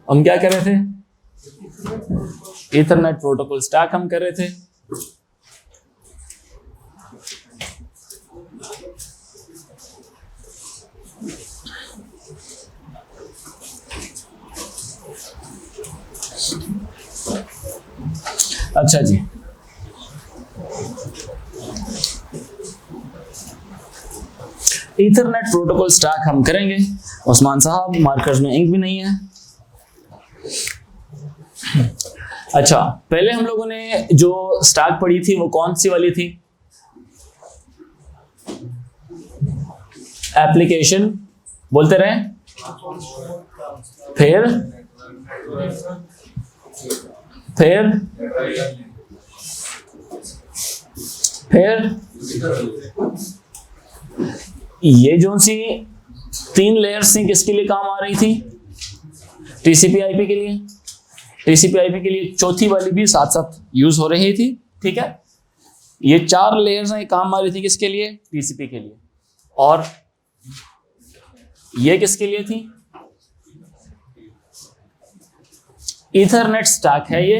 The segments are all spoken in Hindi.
हम क्या कर रहे थे? ईथरनेट प्रोटोकॉल स्टैक हम कर रहे थे। अच्छा जी, ईथरनेट प्रोटोकॉल स्टैक हम करेंगे। उस्मान साहब मार्कर्स में इंक भी नहीं है। अच्छा, पहले हम लोगों ने जो स्टैक पढ़ी थी वो कौन सी वाली थी? एप्लीकेशन बोलते रहे, फिर ये जो सी 3 लेयर्स थी किसके लिए काम आ रही थी? टीसीपी/आईपी के लिए। टीसीपी/आईपी के लिए चौथी वाली भी साथ साथ यूज हो रही थी। ठीक है, ये 4 लेयर्स हैं, काम आ रही थी किसके लिए? टीसीपी के लिए। और ये किसके लिए थी? ईथरनेट स्टैक है ये,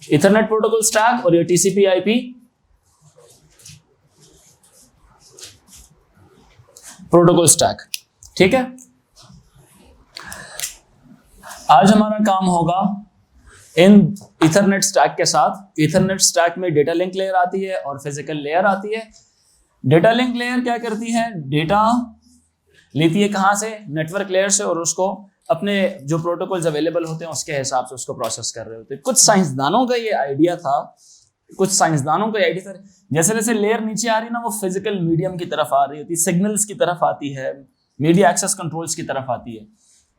ईथरनेट प्रोटोकॉल स्टैक, और ये टीसीपी/आईपी प्रोटोकॉल स्टैक। ठीक है, आज हमारा काम होगा इन ईथरनेट स्टैक के साथ। ईथरनेट स्टैक में डेटा लिंक लेयर आती है और फिजिकल लेयर आती है। डेटा लिंक लेयर क्या करती है? डेटा लेती है कहां से? नेटवर्क लेयर से, और उसको अपने जो प्रोटोकॉल्स अवेलेबल होते हैं उसके हिसाब से उसको प्रोसेस कर रहे होते हैं। कुछ साइंसदानों का ये आइडिया था, जैसे जैसे लेयर नीचे आ रही है ना, वो फिजिकल मीडियम की तरफ आ रही होती है, सिग्नल्स की तरफ आती है, मीडिया एक्सेस कंट्रोल्स की तरफ आती है।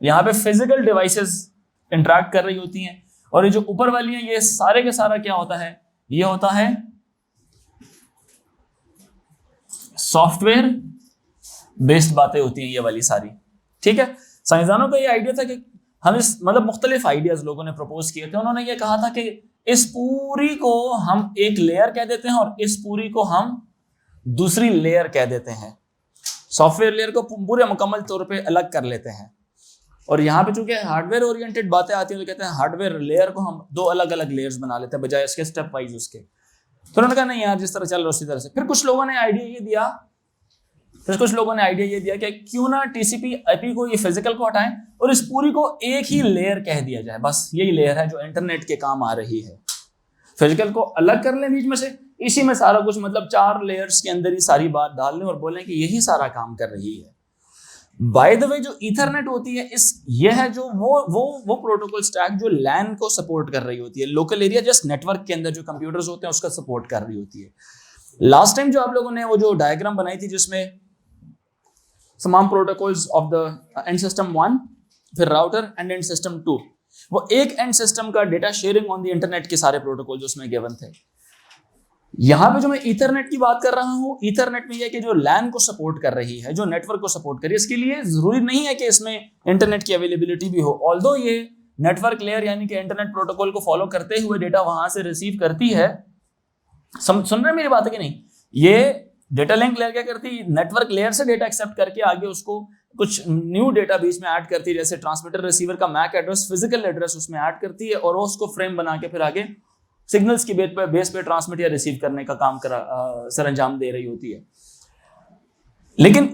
यहाँ पे फिजिकल डिवाइसेस इंटरेक्ट कर रही होती हैं, और ये जो ऊपर वाली है ये सारे के सारा क्या होता है? ये होता है सॉफ्टवेयर बेस्ड बातें होती हैं ये वाली सारी। ठीक है, साइंसदानों का ये आइडिया था कि हम इस मतलब मुख्तलिफ आइडियाज लोगों ने प्रपोज किए थे। उन्होंने ये कहा था कि इस पूरी को हम एक लेयर कह देते हैं और इस पूरी को हम दूसरी लेयर कह देते हैं। सॉफ्टवेयर लेयर को पूरे मुकम्मल तौर पे अलग कर लेते हैं, और यहाँ पे चूंकि हार्डवेयर ओरिएंटेड बातें आती हैं तो कहते हैं हार्डवेयर लेयर को हम 2 अलग अलग लेयर्स बना लेते हैं बजाय इसके स्टेप वाइज उसके। तो उन्होंने कहा नहीं यार, जिस तरह चल रहा है उसी तरह से। फिर कुछ लोगों ने आइडिया ये दिया कि क्यों ना टीसीपी/आईपी को, ये फिजिकल को हटाएं और इस पूरी को एक ही लेयर कह दिया जाए। बस यही लेयर है जो इंटरनेट के काम आ रही है। फिजिकल को अलग कर लें बीच में से, इसी में सारा कुछ, मतलब 4 लेयर्स के अंदर ही सारी बात डाल लें और बोलें कि यही सारा काम कर रही है। बाय द वे, जो ईथरनेट होती है ये है जो वो प्रोटोकॉल स्टैक जो लैन को सपोर्ट कर रही होती है, लोकल एरिया जस्ट नेटवर्क के अंदर जो कंप्यूटर्स होते हैं उसका सपोर्ट कर रही होती है। लास्ट टाइम जो आप लोगों ने वो जो डायग्राम बनाई थी जिसमें तमाम protocols of the end system 1, फिर राउटर एंड एंड सिस्टम 2, वो एक एंड सिस्टम का data sharing on the internet के सारे प्रोटोकॉल जो उसमें गिवन थे। यहां पे जो मैं ईथरनेट की बात कर रहा हूं, ईथरनेट में यह कि जो लैन को सपोर्ट कर रही है, जो नेटवर्क को सपोर्ट कर रही है, इसके लिए जरूरी नहीं है कि इसमें इंटरनेट की अवेलेबिलिटी भी हो। ऑल्दो ये नेटवर्क लेयर यानी कि इंटरनेट प्रोटोकॉल को फॉलो करते हुए डेटा वहां से रिसीव करती है। सुन रहे मेरी बात है कि नहीं? ये डेटा लिंक लेयर क्या करती है? नेटवर्क लेयर से डेटा एक्सेप्ट करके आगे उसको कुछ न्यू डेटा बीच में ऐड करती है, जैसे ट्रांसमीटर रिसीवर का मैक एड्रेस, फिजिकल एड्रेस उसमें ऐड करती है, और वो उसको फ्रेम बना के फिर आगे सिग्नल्स की बेस पे ट्रांसमिट या रिसीव करने का काम सरंजाम दे रही होती है। लेकिन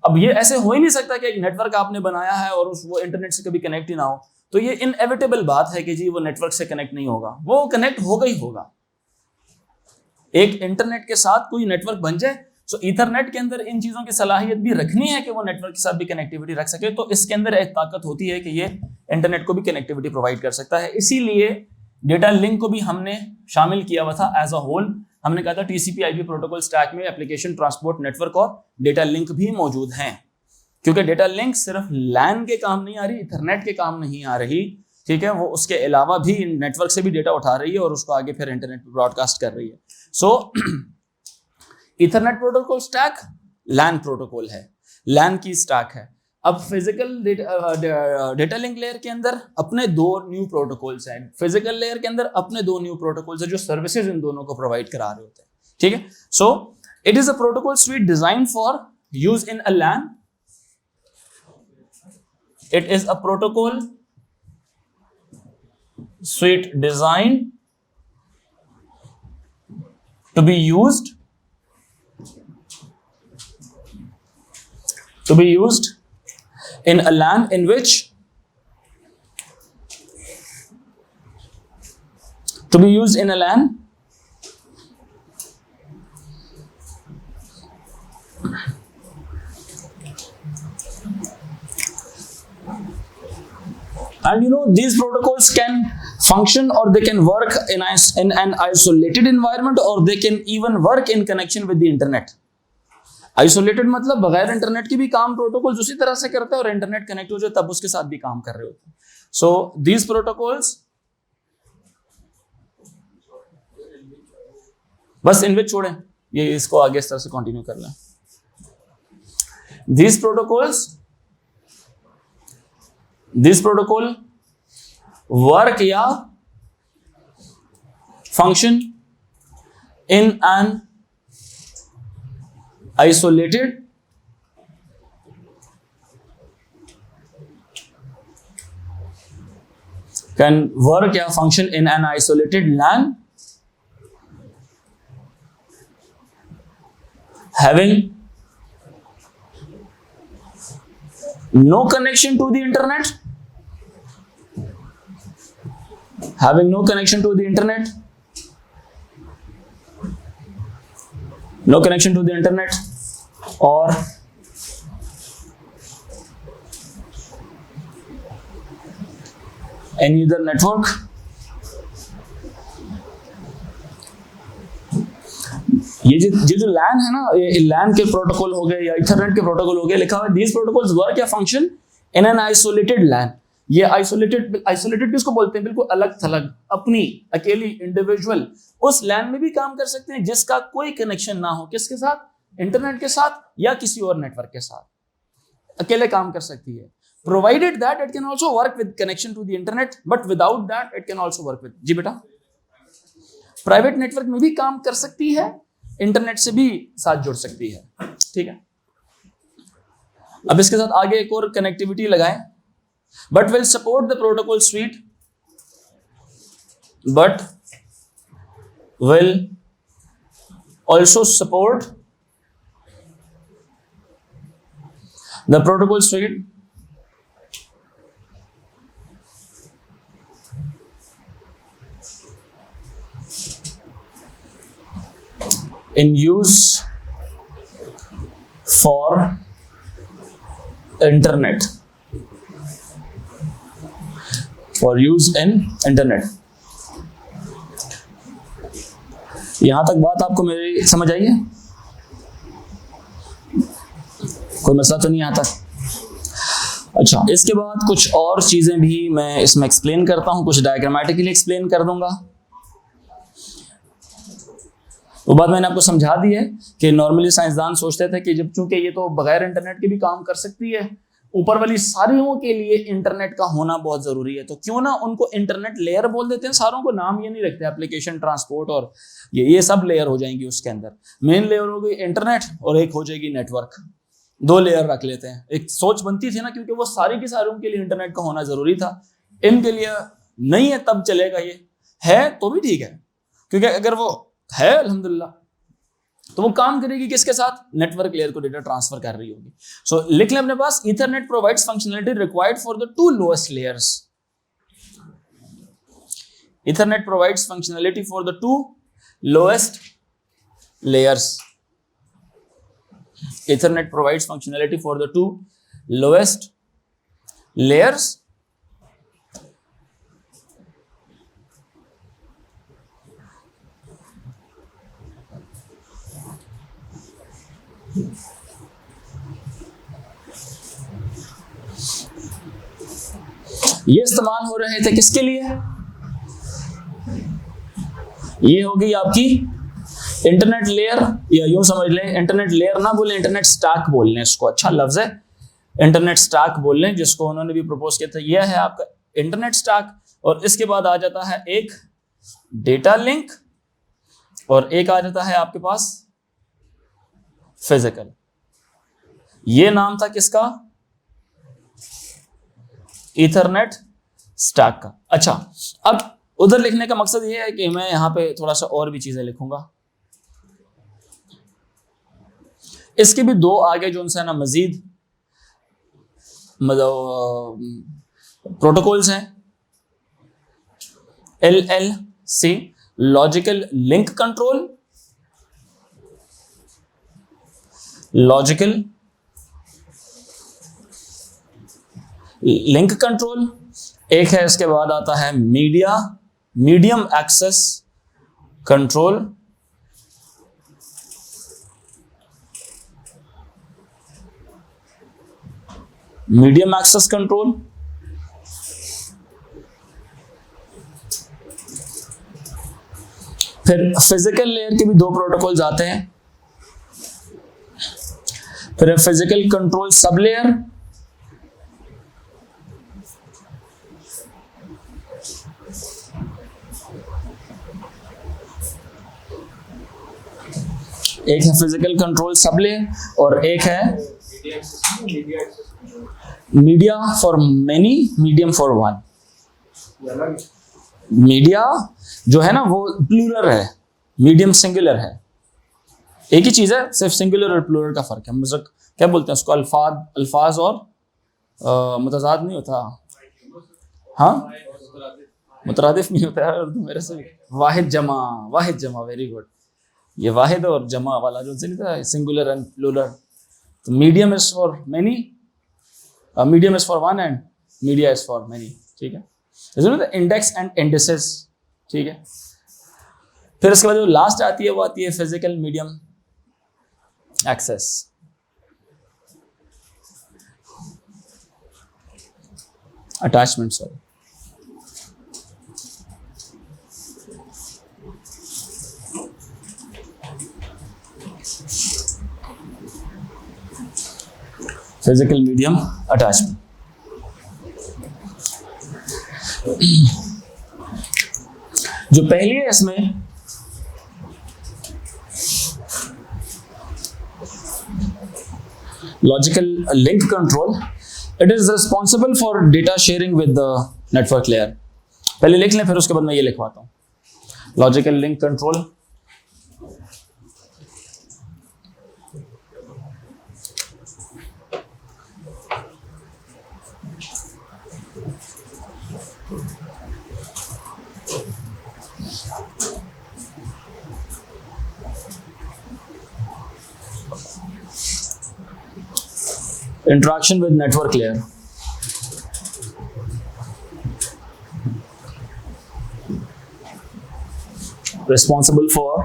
अब ये ऐसे हो ही नहीं सकता कि एक नेटवर्क आपने बनाया है और वो इंटरनेट से कभी कनेक्ट ही ना हो। तो ये इनएविटेबल बात है कि जी वो नेटवर्क से कनेक्ट नहीं होगा, वो कनेक्ट होगा ही होगा। एक इंटरनेट के साथ कोई नेटवर्क बन जाए, सो ईथरनेट के अंदर इन चीजों की सलाहियत भी रखनी है कि वो नेटवर्क के साथ भी कनेक्टिविटी रख सके। तो इसके अंदर एक ताकत होती है कि ये इंटरनेट को भी कनेक्टिविटी प्रोवाइड कर सकता है। इसीलिए डेटा लिंक को भी हमने शामिल किया हुआ था एज अ होल। हमने कहा था टीसीपी/आईपी प्रोटोकॉल स्टैक में एप्लीकेशन, ट्रांसपोर्ट नेटवर्क और डेटा लिंक भी मौजूद हैं, क्योंकि डेटा लिंक सिर्फ लैन के काम नहीं आ रही, इथरनेट के काम नहीं आ रही। ठीक है, वो उसके अलावा भी नेटवर्क से भी डेटा उठा रही है और उसको आगे फिर इंटरनेट पर ब्रॉडकास्ट कर रही है। सो इथरनेट प्रोटोकॉल स्टैक लैन प्रोटोकॉल है, लैन की स्टैक है। अब फिजिकल डेटा लिंक लेयर के अंदर अपने 2 न्यू प्रोटोकॉल्स हैं, फिजिकल लेयर के अंदर अपने 2 न्यू प्रोटोकॉल्स हैं जो सर्विसेज इन दोनों को प्रोवाइड करा रहे होते हैं। ठीक है, so it is a protocol suite design for use in a LAN. It is a protocol suite designed to be used in a LAN in which and these protocols can function or they can work in an isolated environment or they can even work in connection with the internet. Isolated मतलब बगैर इंटरनेट के भी काम प्रोटोकॉल्स उसी तरह से करते हैं और इंटरनेट कनेक्ट हो जाए तब उसके साथ भी काम कर रहे होते हैं. सो दीज प्रोटोकॉल्स बस इन विच छोड़ें, ये इसको आगे इस तरह से कंटिन्यू कर लें. दीज प्रोटोकॉल वर्क या function in an isolated can work या function in an isolated LAN having no connection to the internet, no connection to the internet or any other network. ये जो LAN है ना, ये LAN के प्रोटोकॉल हो गए या इथरनेट के प्रोटोकॉल हो गए, लिखा हुआ है these protocols work या function in an isolated LAN. ये आइसोलेटेड किसको बोलते हैं? बिल्कुल अलग थलग अपनी अकेली इंडिविजुअल उस लैन में भी काम कर सकते हैं जिसका कोई कनेक्शन ना हो. किसके साथ? इंटरनेट के साथ या किसी और नेटवर्क के साथ अकेले काम कर सकती है. Provided that it can also work with connection to the internet, but without that it can also work with. जी बेटा, प्राइवेट नेटवर्क में भी काम कर सकती है, इंटरनेट से भी साथ जुड़ सकती है. ठीक है, अब इसके साथ आगे एक और कनेक्टिविटी लगाएं. But will support the protocol suite, but will also support the protocol suite in use for internet. For use in internet. यहां तक बात आपको मेरी समझ आई है? कोई मसला तो नहीं आता? अच्छा, इसके बाद कुछ और चीजें भी मैं इसमें एक्सप्लेन करता हूं, कुछ डायग्रामेटिकली एक्सप्लेन कर दूंगा. वो बात मैंने आपको समझा दी है कि नॉर्मली साइंसदान सोचते थे कि जब चूंकि ये तो बगैर इंटरनेट के भी काम कर सकती है, ऊपर वाली सारियों के लिए इंटरनेट का होना बहुत जरूरी है, तो क्यों ना उनको इंटरनेट लेयर बोल देते हैं. सारों को नाम ये नहीं रखते, एप्लीकेशन, ट्रांसपोर्ट और ये सब लेयर हो जाएंगी. उसके अंदर मेन लेयर हो गई इंटरनेट और एक हो जाएगी नेटवर्क. 2 लेयर रख लेते हैं. एक सोच बनती थी ना, क्योंकि वो सारी की सारियों के लिए इंटरनेट का होना जरूरी था. इनके लिए नहीं है तब चलेगा, ये है तो भी ठीक है, क्योंकि अगर वो है अल्हम्दुलिल्लाह तो वो काम करेगी किसके साथ? नेटवर्क लेयर को डेटा ट्रांसफर कर रही होगी. सो लिख लें अपने पास, Ethernet provides functionality required for the 2 lowest layers. Ethernet provides functionality for the 2 lowest layers. Ethernet provides functionality for the 2 lowest layers. ये इस्तेमाल हो रहे थे किसके लिए? ये होगी आपकी इंटरनेट लेयर, या यूं समझ लें इंटरनेट लेयर ना बोले, इंटरनेट स्टैक बोल लें इसको, अच्छा लफ्ज है इंटरनेट स्टैक बोल लें, जिसको उन्होंने भी प्रपोज किया था. यह है आपका इंटरनेट स्टैक. और इसके बाद आ जाता है एक डेटा लिंक और एक आ जाता है आपके पास फिजिकल. ये नाम था किसका? ईथरनेट स्टैक का। अच्छा, अब उधर लिखने का मकसद ये है कि मैं यहां पे थोड़ा सा और भी चीजें लिखूंगा। इसके भी दो आगे जो उनसे ना मजीद मतलब प्रोटोकॉल्स हैं। LLC logical link control, logical link control एक है। इसके बाद आता है medium access control, medium access control. फिर फिजिकल लेयर के भी दो प्रोटोकॉल्स आते हैं। फिर फिजिकल कंट्रोल सब लेयर, एक है फिजिकल कंट्रोल सब लेयर और एक है media for many, medium for one. Media जो है ना वो प्लूरल है, मीडियम सिंगुलर है। एक ही चीज है, सिर्फ सिंगुलर और प्लूरल का फर्क है। मतलब क्या बोलते हैं उसको, अल्फाज और मुतजाद नहीं होता। हाँ, मुतरादिफ नहीं होता है उर्दू मेरे से। वाहिद जमा, वेरी गुड। ये वाहिद और जमा वाला जो सिंगुलर एंड प्लूरल। तो medium is for many, medium is for one and media is for many. ठीक है, इंडेक्स एंड इंडिसेस। ठीक है, फिर उसके बाद जो लास्ट आती है वो आती है physical medium access. Attachment, sorry. Physical medium attachment. जो पहली है इसमें logical link control, it is responsible for data sharing with the network layer. पहले लिख लें, फिर उसके बाद मैं ये लिखवाता हूं। Logical link control interaction with network layer, responsible for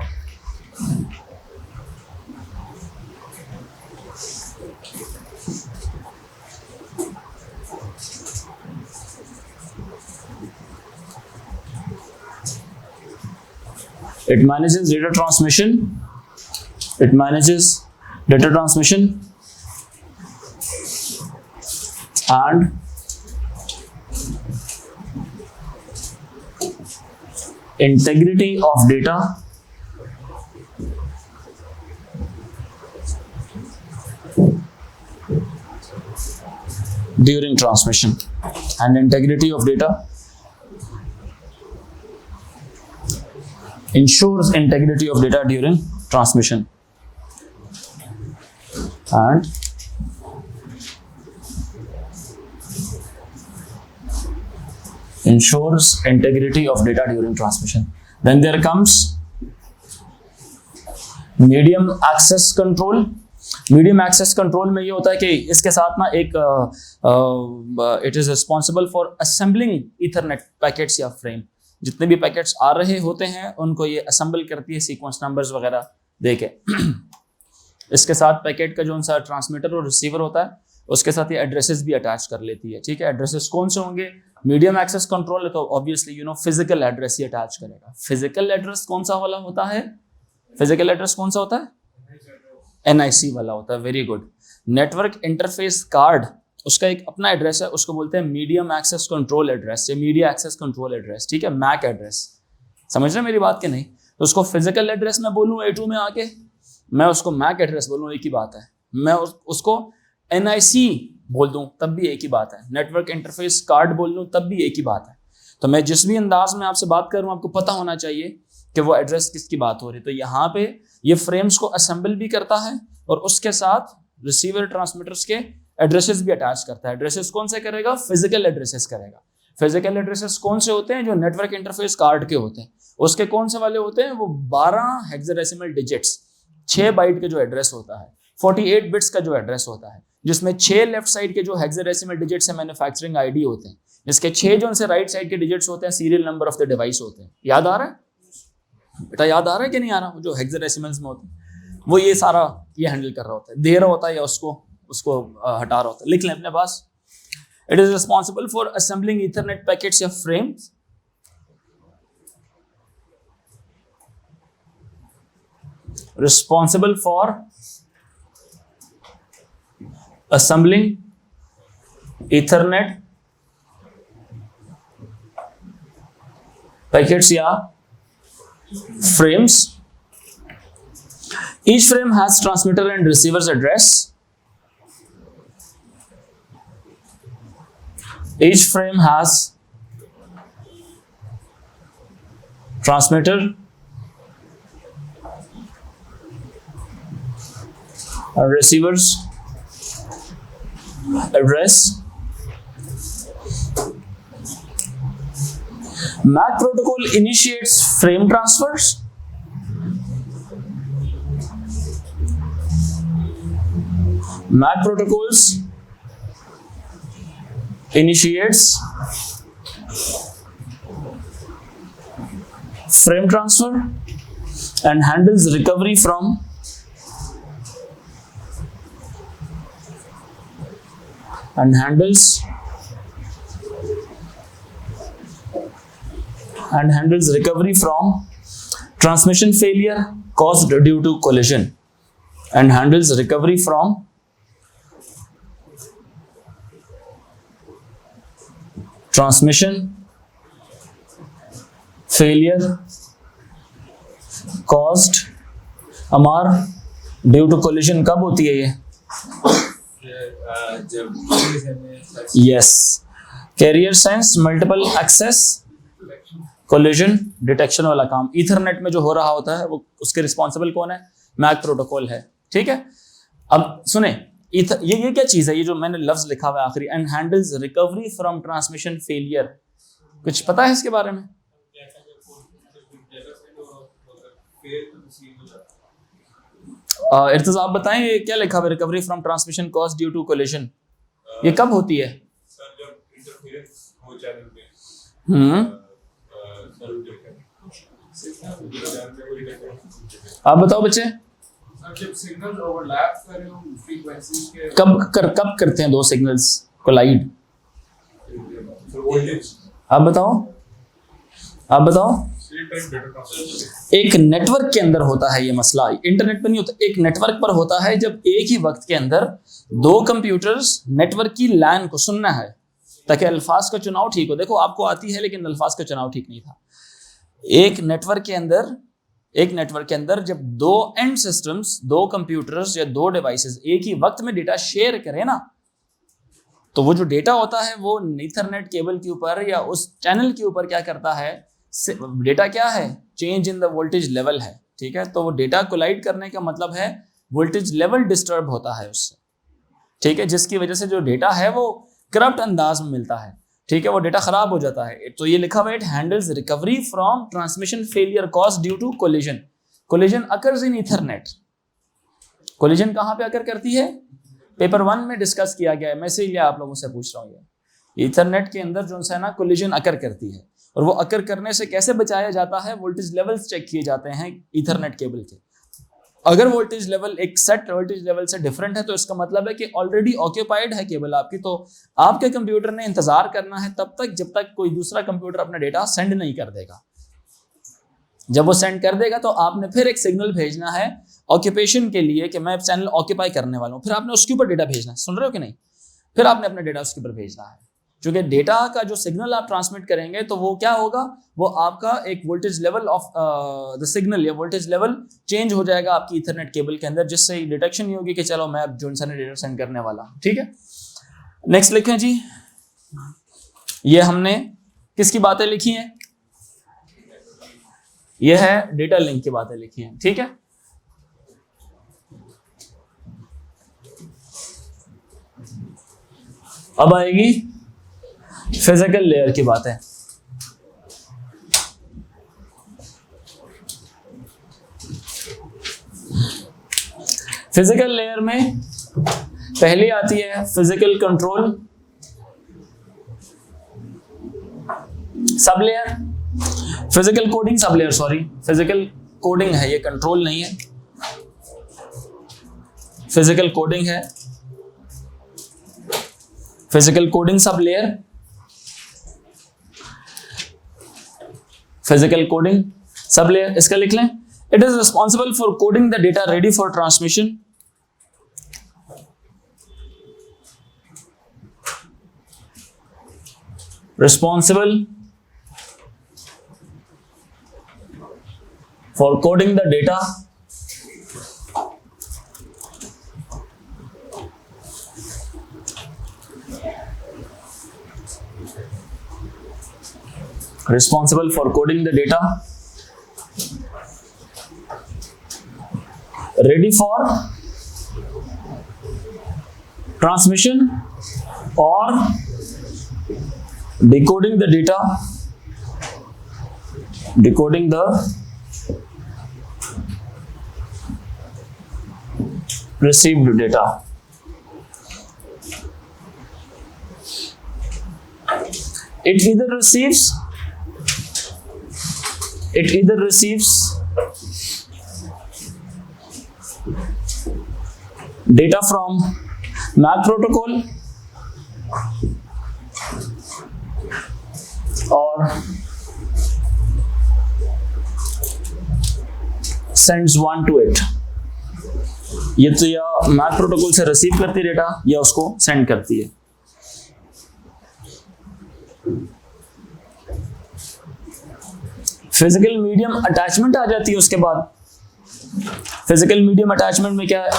it manages data transmission, and integrity of data during transmission, and integrity of data ensures integrity of data during transmission, and ensures integrity of data during transmission. Then there comes medium access control. Medium access control में ये होता है कि इसके साथ ना एक it is responsible for assembling Ethernet packets या फ्रेम। जितने भी पैकेट्स आ रहे होते हैं उनको ये असेंबल करती है सीक्वेंस नंबर्स वगैरह देके। इसके साथ पैकेट का जो उनका ट्रांसमीटर और रिसीवर होता है उसके साथ ये एड्रेसेस भी अटैच कर लेती है। ठीक है, एड्रेसेस कौन से होंगे? मीडियम एक्सेस कंट्रोल है तो ऑब्वियसली फिजिकल एड्रेस ही अटैच करेगा। फिजिकल एड्रेस कौन सा वाला होता है? फिजिकल एड्रेस कौन सा होता है? NIC वाला होता है। Very good. Network interface card, उसका एक अपना एड्रेस है, उसको बोलते हैं मीडियम एक्सेस कंट्रोल एड्रेस या मीडिया एक्सेस कंट्रोल एड्रेस। ठीक है, मैक एड्रेस। समझ रहे मेरी बात के नहीं? तो उसको फिजिकल एड्रेस में बोलूँ A2 में आके, मैं उसको मैक एड्रेस बोलूँ, एक ही बात है। मैं उसको NIC बोल दूं तब भी एक ही बात है, नेटवर्क इंटरफेस कार्ड बोल दूं तब भी एक ही बात है। तो मैं जिस भी अंदाज में आपसे बात करूं आपको पता होना चाहिए कि वो एड्रेस किसकी बात हो रही है। तो यहाँ पे ये फ्रेम्स को असेंबल भी करता है और उसके साथ रिसीवर ट्रांसमीटर्स के एड्रेसेस भी अटैच करता है। एड्रेसेस कौन से करेगा? फिजिकल एड्रेसेस करेगा। फिजिकल एड्रेसेस कौन से होते हैं? जो नेटवर्क इंटरफेस कार्ड के होते हैं। उसके कौन से वाले होते हैं? वो 12 हेक्साडेसिमल डिजिट्स, 6 बाइट के जो एड्रेस होता है, 48 बिट्स का जो एड्रेस होता है, जिसमें 6 लेफ्ट साइड के जो हेक्साडेसिमल डिजिट्स है मैन्युफैक्चरिंग आईडी होते हैं, इसके 6 जो उनसे राइट साइड के डिजिट्स होते हैं serial number of the device होते हैं। याद आ रहा है बेटा? याद आ रहा है कि नहीं आ रहा? जो हेक्साडेसिमल्स में होते हैं वो ये सारा ये हैंडल कर रहा होता है, दे रहा होता है या उसको हटा रहा होता है। लिख लें अपने पास। It is responsible for assembling Ethernet packets या frames responsible for assembling Ethernet packets या frames. Each frame has transmitter and receiver's address. Each frame has transmitter and receiver's address. MAC protocol initiates frame transfers. MAC protocols initiates frame transfer and handles recovery from handles recovery from transmission failure caused due to collision and handles recovery from transmission failure caused अमार ड्यू टू कोलिजन कब होती है ये? Yes, carrier sense multiple access collision detection वाला काम ईथरनेट में जो हो रहा होता है वो उसके रिस्पॉन्सिबल कौन है? मैक प्रोटोकॉल है। ठीक है, अब सुने ये क्या चीज है? ये जो मैंने लफ्ज लिखा हुआ है आखिरी, and handles recovery from transmission failure, कुछ पता है इसके बारे में? इर्तिज़ा आप बताएं ये क्या लिखा हुआ है? Recovery from transmission cause due to collision, ये कब होती है? सर जब इंटरफेरेंस हो चैनल में आप बताओ बच्चे। सर जब सिग्नल ओवरलैप कर रहे हो फ्रीक्वेंसीज के, कब करते हैं दो सिग्नल्स कोलाइड? वोल्टेज। आप बताओ। एक नेटवर्क के अंदर होता है ये मसला, इंटरनेट पर नहीं होता, एक नेटवर्क पर होता है जब एक ही वक्त के अंदर दो कंप्यूटर्स नेटवर्क की लैन को सुनना है ताकि अल्फाज का चुनाव ठीक हो। देखो आपको आती है लेकिन अल्फाज का चुनाव ठीक नहीं था। एक नेटवर्क के अंदर जब दो एंड सिस्टम्स, दो कंप्यूटर्स या दो डिवाइसेस एक ही वक्त में डेटा शेयर करें ना, तो वो जो डेटा होता है वो ईथरनेट केबल के ऊपर या उस चैनल के ऊपर क्या करता है? डेटा क्या है? Change in the voltage level है। ठीक है, तो वो डेटा कोलाइड करने का मतलब है वोल्टेज लेवल डिस्टर्ब होता है उससे। ठीक है, जिसकी वजह से जो डेटा है वो करप्ट अंदाज में मिलता है। ठीक है, वो डेटा खराब हो जाता है। तो ये लिखा हुआ है, it handles recovery from transmission failure cause due to collision. Collision occurs in Ethernet. Collision कहाँ पे अकर करती है? पेपर 1 में डिस्कस किया गया है, मैं इसीलिए आप लोगों से पूछ रहा हूँ। ये ईथरनेट के अंदर जो है ना कोलिजन अकर करती है, और वो अकर करने से कैसे बचाया जाता है? वोल्टेज लेवल्स चेक किए जाते हैं ईथरनेट केबल के। अगर वोल्टेज लेवल एक सेट वोल्टेज लेवल से डिफरेंट है तो इसका मतलब है कि ऑलरेडी ऑक्यूपाइड है केबल आपकी, तो आपके कंप्यूटर ने इंतजार करना है तब तक जब तक कोई दूसरा कंप्यूटर अपना डेटा सेंड नहीं कर देगा। जब वो सेंड कर देगा तो आपने फिर एक सिग्नल भेजना है ऑक्यूपेशन के लिए कि मैं चैनल ऑक्यूपाई करने वाला हूँ, फिर आपने उसके ऊपर डेटा भेजना है। सुन रहे हो कि नहीं? फिर आपने अपना डेटा उसके ऊपर भेजना है, क्योंकि डेटा का जो सिग्नल आप ट्रांसमिट करेंगे तो वो क्या होगा? वो आपका एक voltage level of the signal या वोल्टेज लेवल चेंज हो जाएगा आपकी ईथरनेट केबल के अंदर, जिससे डिटेक्शन नहीं होगी कि चलो मैं अब जो इंसान डेटा सेंड करने वाला हूं। ठीक है, नेक्स्ट लिखें जी, ये हमने किसकी बातें लिखी हैं? ये है डेटा लिंक की बातें लिखी हैं, ठीक है। अब आएगी फिजिकल लेयर की बातें। फिजिकल लेयर में पहली आती है physical control sub layer, physical coding sub layer, sorry physical coding है ये, कंट्रोल नहीं है, फिजिकल कोडिंग है, physical coding sub layer, physical coding sub layer, इसका लिख लें। It is responsible for coding the data ready for transmission, responsible for coding the data responsible for coding the data ready for transmission or decoding the data, decoding the received data. It either receives data from MAC protocol or sends one to it, ये तो या मैक प्रोटोकॉल से रिसीव करती डेटा या उसको सेंड करती है। फिजिकल मीडियम अटैचमेंट आ जाती है उसके बाद। फिजिकल मीडियम अटैचमेंट में क्या है?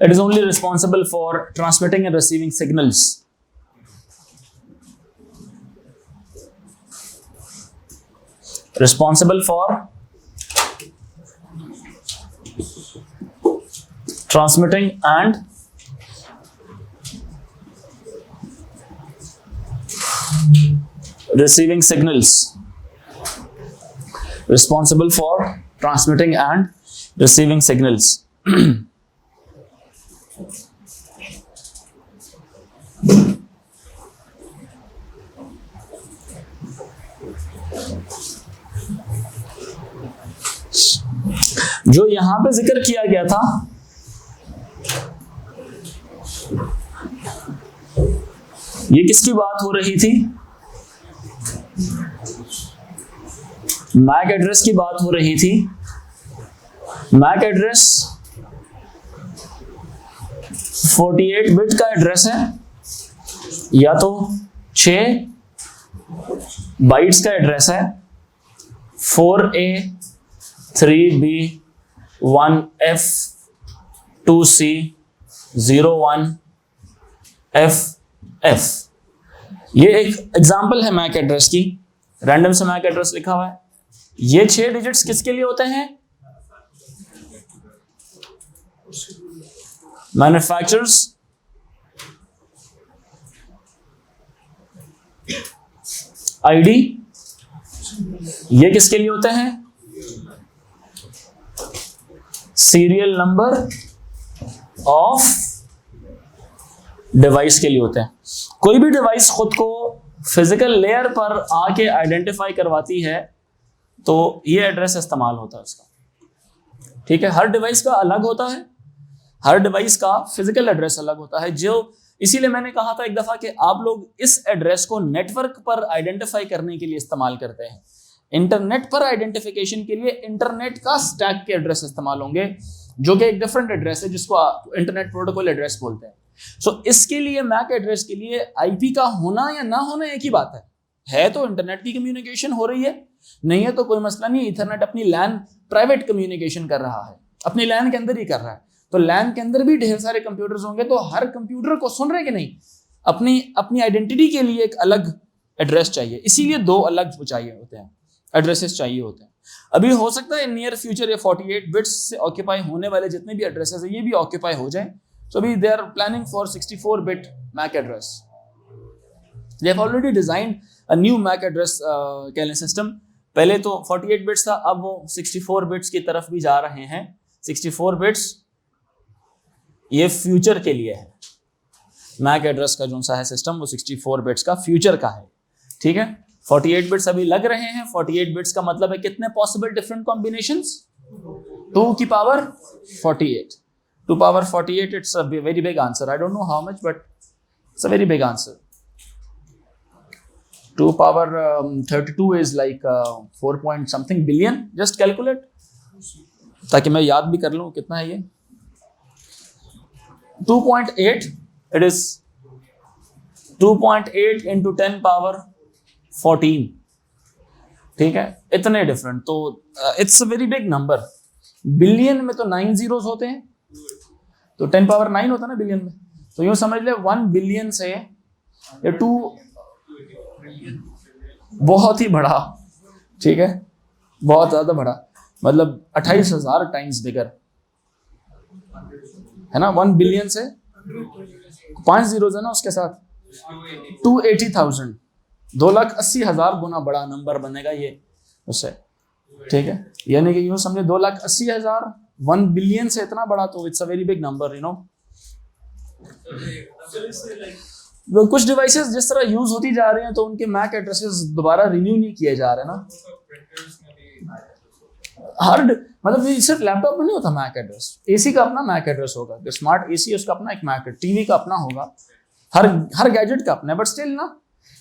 It is only responsible for transmitting and receiving signals. Responsible for transmitting and receiving signals. Responsible for transmitting and receiving signals. जो यहां पे जिक्र किया गया था, ये किसकी बात हो रही थी? मैक एड्रेस की बात हो रही थी। मैक एड्रेस 48 बिट का एड्रेस है या तो 6 बाइट्स का एड्रेस है, 4A 3B 1F 2C 01FF। ये एक एग्जांपल है मैक एड्रेस की, रैंडम से मैक एड्रेस लिखा हुआ है। ये 6 डिजिट्स किसके लिए होते हैं? Manufacturers ID. ये किसके लिए होते हैं? सीरियल नंबर ऑफ डिवाइस के लिए होते हैं। कोई भी डिवाइस खुद को फिजिकल लेयर पर आके आइडेंटिफाई करवाती है तो ये एड्रेस इस्तेमाल होता है उसका, ठीक है। हर डिवाइस का अलग होता है, हर डिवाइस का फिजिकल एड्रेस अलग होता है। जो इसीलिए मैंने कहा था एक दफा कि आप लोग इस एड्रेस को नेटवर्क पर आइडेंटिफाई करने के लिए इस्तेमाल करते हैं। इंटरनेट पर आइडेंटिफिकेशन के लिए इंटरनेट का स्टैक के एड्रेस इस्तेमाल होंगे, जो कि एक डिफरेंट एड्रेस है जिसको इंटरनेट प्रोटोकॉल एड्रेस बोलते हैं। सो इसके लिए मैक एड्रेस के लिए आईपी का होना या ना होना एक ही बात है तो इंटरनेट की कम्युनिकेशन हो रही है, नहीं है तो कोई मसला नहीं। इथरनेट अपनी लैन प्राइवेट कम्युनिकेशन कर रहा है, अपनी लैन के अंदर ही कर रहा है। तो लैन के अंदर भी ढेर सारे कंप्यूटर्स होंगे, तो हर कंप्यूटर को, सुन रहे कि नहीं, अपनी अपनी आइडेंटिटी के लिए एक अलग एड्रेस चाहिए, इसीलिए दो अलग वो चाहिए होते हैं, एड्रेसेस चाहिए होते हैं। अभी हो सकता है नियर फ्यूचर ये 48 बिट्स से ऑक्यूपाई होने वाले जितने भी एड्रेसेस है ये भी ऑक्यूपाई हो जाए। सो अभी they are planning for 64 bit MAC address. They have already designed a new MAC address कैलें सिस्टम। पहले तो 48 बिट्स था, अब वो 64 बिट्स की तरफ भी जा रहे हैं। 64 बिट्स ये फ्यूचर के लिए है, मैक एड्रेस का जो सा है सिस्टम वो 64 बिट्स का फ्यूचर का है, ठीक है। 48 बिट्स अभी लग रहे हैं। 48 बिट्स का मतलब है कितने पॉसिबल डिफरेंट कॉम्बिनेशंस, 2 की power 48, 2 power 48, it's a very big answer. I don't know how much but it's a very big answer. 2 power 32 is like 4 point something billion. Just calculate ताकि मैं याद भी कर लूं कितना है ये। 2.8 इट इज 2.8 into 10 power 14, ठीक है, इतने डिफरेंट। तो it's a very big number. Billion में तो 9 zeros होते हैं, तो 10 पावर 9 होता है ना बिलियन में, तो यूं समझ ले 1 बिलियन से ये 2 बहुत ही बड़ा, ठीक है, बहुत ज्यादा बड़ा, मतलब 28,000 टाइम्स बिगर है ना। 1 बिलियन से 5 zeros है ना उसके साथ, 280,000, 2,80,000 गुना बड़ा नंबर बनेगा ये उससे, ठीक है। यानी कि यूं समझे 2,80,000 1 बिलियन से इतना बड़ा, तो it's a very big number, you know. कुछ डिवाइसेस जिस तरह यूज होती जा रही हैं तो उनके मैक एड्रेसेस दोबारा रिन्यू नहीं किए जा रहे ना। हर मतलब सिर्फ लैपटॉप में नहीं होता मैक एड्रेस, एसी का अपना मैक एड्रेस होगा, जो स्मार्ट एसी है उसका अपना एक मैक, टीवी का अपना होगा, हर गैजेट का अपना है। But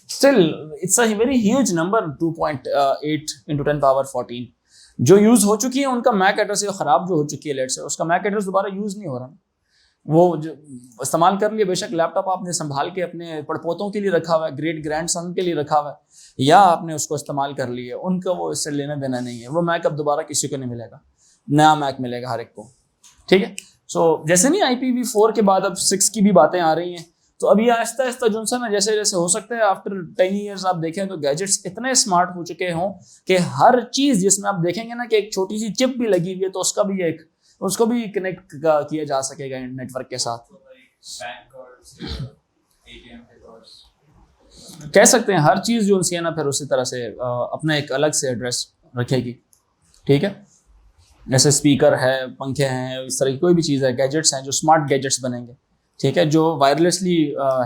still it's a very huge number. 2.8 into 10 power 14 जो यूज हो चुकी है उनका मैक एड्रेस, खराब जो हो चुकी है लेट से, उसका मैक एड्रेस दोबारा यूज नहीं हो रहा ना। वो जो इस्तेमाल कर लिए, बेशक लैपटॉप आपने संभाल के अपने पड़पोतों के लिए रखा हुआ है, ग्रेट ग्रैंड सन के लिए रखा हुआ है, या आपने उसको इस्तेमाल कर लिए, उनका वो इससे लेना देना नहीं है। वो मैक अब दोबारा किसी को नहीं मिलेगा, नया मैक मिलेगा हर एक को, ठीक है। सो जैसे नहीं IPv4 के बाद अब 6 की भी बातें आ रही हैं, तो अभी आहिस्ता आहिस्ता जो सा ना जैसे जैसे हो सकता है आफ्टर 10 years आप देखें तो गैजेट्स इतने स्मार्ट हो चुके हों कि हर चीज़ जिसमें आप देखेंगे ना कि एक छोटी सी चिप भी लगी हुई है, तो उसको भी कनेक्ट किया जा सकेगा नेटवर्क के साथ। कह सकते हैं हर चीज़ जो है ना फिर उसी तरह से अपना एक अलग से एड्रेस रखेगी, ठीक है। जैसे स्पीकर है, पंखे हैं, इस तरह की कोई भी चीज़ है, गैजेट्स हैं जो स्मार्ट गैजेट्स बनेंगे, ठीक है, जो वायरलेसली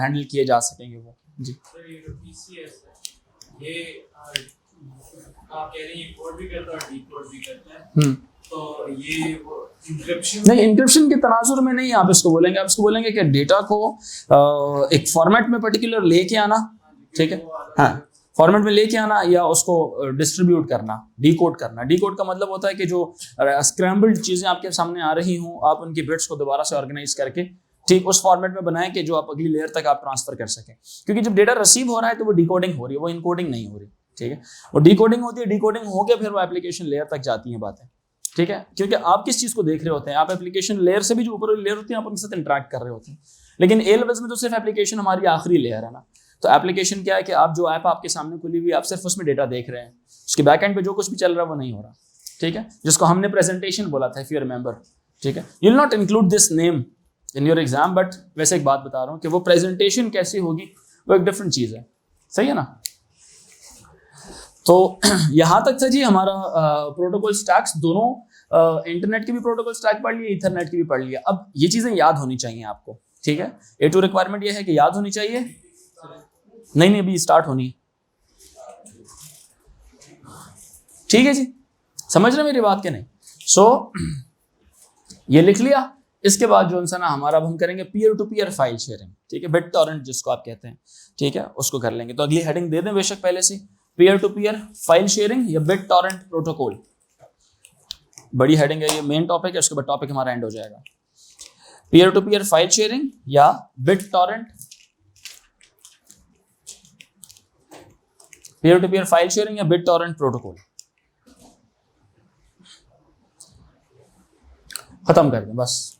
हैंडल किए जा सकेंगे वो। जी ये आप कह रहे हैं कोड भी करता है और डीकोड भी करता है, तो ये इंक्रिप्शन नहीं, इंक्रिप्शन के तनाजुर में नहीं आप इसको बोलेंगे, आप इसको बोलेंगे कि डेटा को एक फॉर्मेट में पर्टिकुलर लेके आना, ठीक है, हाँ, फॉर्मेट में लेके आना या उसको डिस्ट्रीब्यूट करना, डीकोड करना। डीकोड का मतलब होता है कि जो स्क्रैम्बल्ड चीज़ें आपके सामने आ रही हों, आप उनकी बिट्स को दोबारा से ऑर्गेनाइज करके ठीक उस फॉर्मेट में बनाएं कि जो आप अगली लेयर तक आप ट्रांसफर कर सकें। क्योंकि जब डेटा रिसीव हो रहा है तो वो डिकोडिंग हो रही है, वो इनकोडिंग नहीं हो रही, ठीक है। वो डिकोडिंग होती है, डिकोडिंग होकर फिर वो एप्लीकेशन लेयर तक जाती हैं बातें, ठीक है। क्योंकि आप किस चीज़ को देख रहे होते हैं, आप एप्लीकेशन लेयर से भी जो ऊपर लेयर होती है आप उनके साथ इंटरेक्ट कर रहे होते हैं, लेकिन ए लेवल्स में तो सिर्फ एप्लीकेशन हमारी आखिरी लेयर है ना। तो एप्लीकेशन क्या है कि आप जो ऐप आपके सामने खुली हुई, आप सिर्फ उसमें डेटा देख रहे हैं, उसके बैक एंड पे जो कुछ भी चल रहा है वो नहीं हो रहा, ठीक है, जिसको हमने प्रेजेंटेशन बोला था, इफ यू रिमेंबर, ठीक है। You will not include this name in your exam, but वैसे एक बात बता रहा हूँ कि वो प्रेजेंटेशन कैसी होगी वो एक डिफरेंट चीज़ है, सही है ना। तो यहाँ तक था जी हमारा प्रोटोकॉल स्टैक्स, दोनों इंटरनेट की भी प्रोटोकॉल स्टैक पढ़ लिया, इथरनेट की भी पढ़ लिया। अब ये चीज़ें याद होनी चाहिए आपको, ठीक है। A2 रिक्वायरमेंट ये है कि याद होनी चाहिए, नहीं अभी स्टार्ट होनी, ठीक है जी, समझ रहे मेरी बात के नहीं। सो ये लिख लिया। इसके बाद जो है ना हमारा अब हम करेंगे peer to peer file sharing, ठीक है, बिट टॉरेंट जिसको आप कहते हैं, ठीक है, उसको कर लेंगे। तो अगली हेडिंग दे दें बेशक पहले से, peer to peer file sharing या बिट टॉरेंट प्रोटोकॉल। बड़ी हेडिंग है, ये मेन टॉपिक है, उसके बाद टॉपिक हमारा एंड हो जाएगा। Peer to peer file sharing या bit torrent, peer to peer file sharing या बिट टॉरेंट प्रोटोकॉल। खत्म कर दें बस।